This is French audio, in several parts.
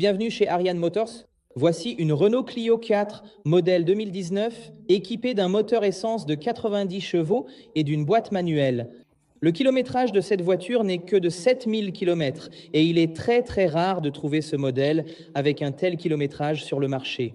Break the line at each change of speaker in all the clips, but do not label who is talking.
Bienvenue chez Ariane Motors. Voici une Renault Clio 4 modèle 2019 équipée d'un moteur essence de 90 chevaux et d'une boîte manuelle. Le kilométrage de cette voiture n'est que de 7000 km et il est très rare de trouver ce modèle avec un tel kilométrage sur le marché.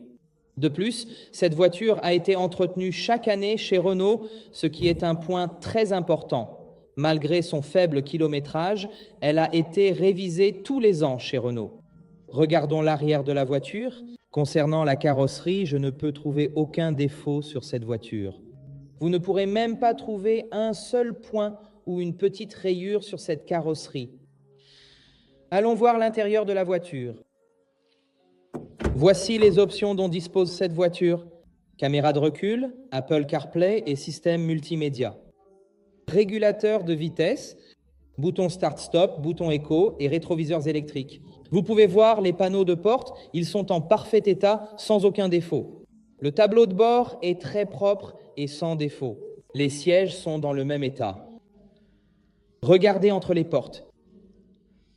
De plus, cette voiture a été entretenue chaque année chez Renault, ce qui est un point très important. Malgré son faible kilométrage, elle a été révisée tous les ans chez Renault. Regardons l'arrière de la voiture. Concernant la carrosserie, je ne peux trouver aucun défaut sur cette voiture. Vous ne pourrez même pas trouver un seul point ou une petite rayure sur cette carrosserie. Allons voir l'intérieur de la voiture. Voici les options dont dispose cette voiture. Caméra de recul, Apple CarPlay et système multimédia. Régulateur de vitesse, bouton start-stop, bouton écho et rétroviseurs électriques. Vous pouvez voir les panneaux de porte, ils sont en parfait état, sans aucun défaut. Le tableau de bord est très propre et sans défaut. Les sièges sont dans le même état. Regardez entre les portes.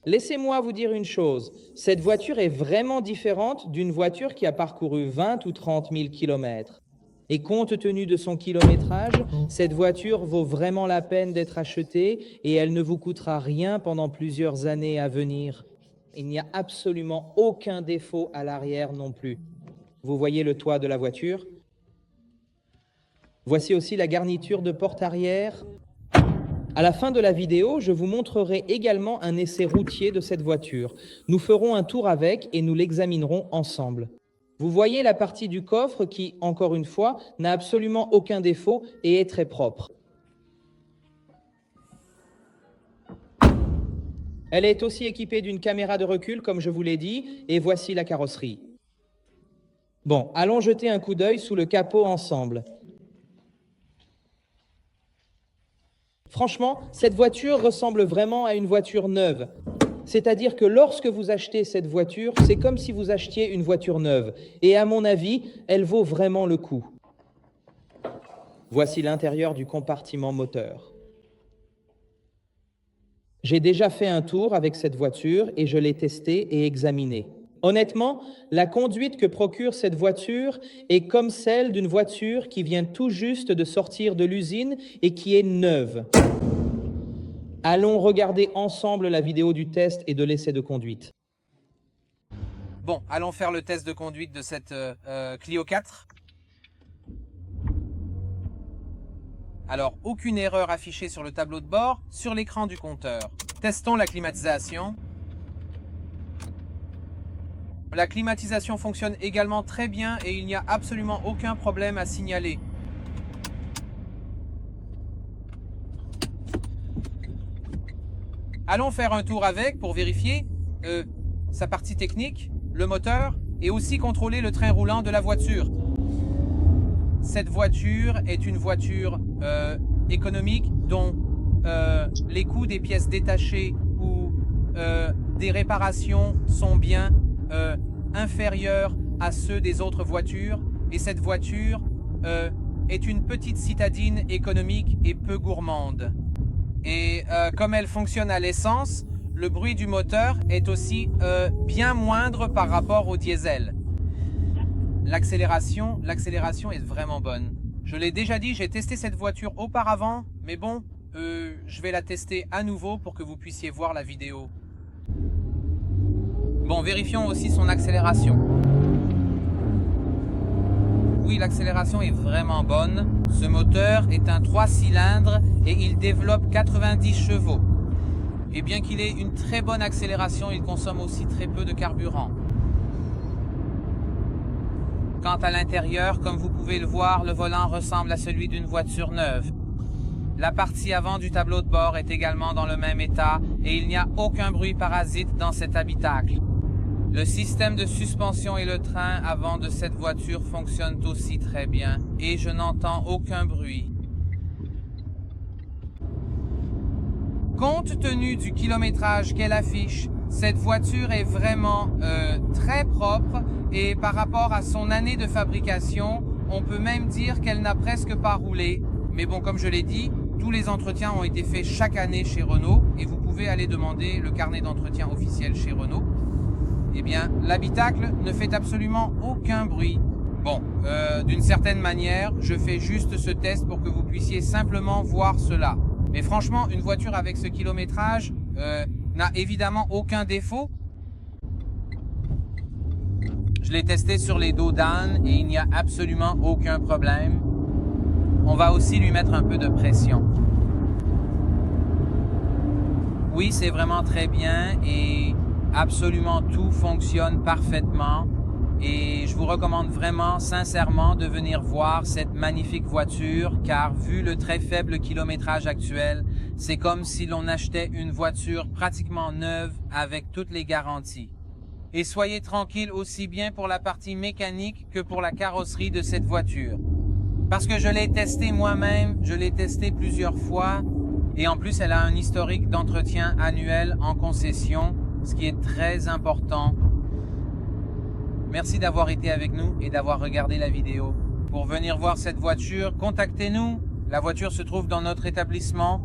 Laissez-moi vous dire une chose, cette voiture est vraiment différente d'une voiture qui a parcouru 20 ou 30 000 km. Et compte tenu de son kilométrage, cette voiture vaut vraiment la peine d'être achetée et elle ne vous coûtera rien pendant plusieurs années à venir. Il n'y a absolument aucun défaut à l'arrière non plus. Vous voyez le toit de la voiture. Voici aussi la garniture de porte arrière. À la fin de la vidéo, je vous montrerai également un essai routier de cette voiture. Nous ferons un tour avec et nous l'examinerons ensemble. Vous voyez la partie du coffre qui, encore une fois, n'a absolument aucun défaut et est très propre. Elle est aussi équipée d'une caméra de recul, comme je vous l'ai dit, et voici la carrosserie. Bon, allons jeter un coup d'œil sous le capot ensemble. Franchement, cette voiture ressemble vraiment à une voiture neuve. C'est-à-dire que lorsque vous achetez cette voiture, c'est comme si vous achetiez une voiture neuve. Et à mon avis, elle vaut vraiment le coup. Voici l'intérieur du compartiment moteur. J'ai déjà fait un tour avec cette voiture et je l'ai testée et examinée. Honnêtement, la conduite que procure cette voiture est comme celle d'une voiture qui vient tout juste de sortir de l'usine et qui est neuve. Allons regarder ensemble la vidéo du test et de l'essai de conduite.
Bon, allons faire le test de conduite de cette Clio 4. Alors, aucune erreur affichée sur le tableau de bord, sur l'écran du compteur. Testons la climatisation. La climatisation fonctionne également très bien et il n'y a absolument aucun problème à signaler. Allons faire un tour avec pour vérifier sa partie technique, le moteur et aussi contrôler le train roulant de la voiture. Cette voiture est une voiture économique dont les coûts des pièces détachées ou des réparations sont bien inférieurs à ceux des autres voitures. Et cette voiture est une petite citadine économique et peu gourmande. Et comme elle fonctionne à l'essence, le bruit du moteur est aussi bien moindre par rapport au diesel. L'accélération est vraiment bonne. Je l'ai déjà dit, j'ai testé cette voiture auparavant, mais bon, je vais la tester à nouveau pour que vous puissiez voir la vidéo. Bon, vérifions aussi son accélération. Oui, l'accélération est vraiment bonne. Ce moteur est un 3 cylindres et il développe 90 chevaux. Et bien qu'il ait une très bonne accélération, il consomme aussi très peu de carburant. Quant à l'intérieur, comme vous pouvez le voir, le volant ressemble à celui d'une voiture neuve. La partie avant du tableau de bord est également dans le même état et il n'y a aucun bruit parasite dans cet habitacle. Le système de suspension et le train avant de cette voiture fonctionnent aussi très bien et je n'entends aucun bruit. Compte tenu du kilométrage qu'elle affiche, cette voiture est vraiment très propre et par rapport à son année de fabrication, on peut même dire qu'elle n'a presque pas roulé. Mais bon, comme je l'ai dit, tous les entretiens ont été faits chaque année chez Renault et vous pouvez aller demander le carnet d'entretien officiel chez Renault. Eh bien, l'habitacle ne fait absolument aucun bruit. Bon, d'une certaine manière, je fais juste ce test pour que vous puissiez simplement voir cela. Mais franchement, une voiture avec ce kilométrage n'a évidemment aucun défaut. Je l'ai testé sur les dos d'âne et il n'y a absolument aucun problème. On va aussi lui mettre un peu de pression. Oui, c'est vraiment très bien et absolument tout fonctionne parfaitement. Et je vous recommande vraiment, sincèrement, de venir voir cette magnifique voiture, car vu le très faible kilométrage actuel, c'est comme si l'on achetait une voiture pratiquement neuve avec toutes les garanties. Et soyez tranquille aussi bien pour la partie mécanique que pour la carrosserie de cette voiture. Parce que je l'ai testé moi-même, je l'ai testé plusieurs fois, et en plus elle a un historique d'entretien annuel en concession, ce qui est très important. Merci d'avoir été avec nous et d'avoir regardé la vidéo. Pour venir voir cette voiture, contactez-nous. La voiture se trouve dans notre établissement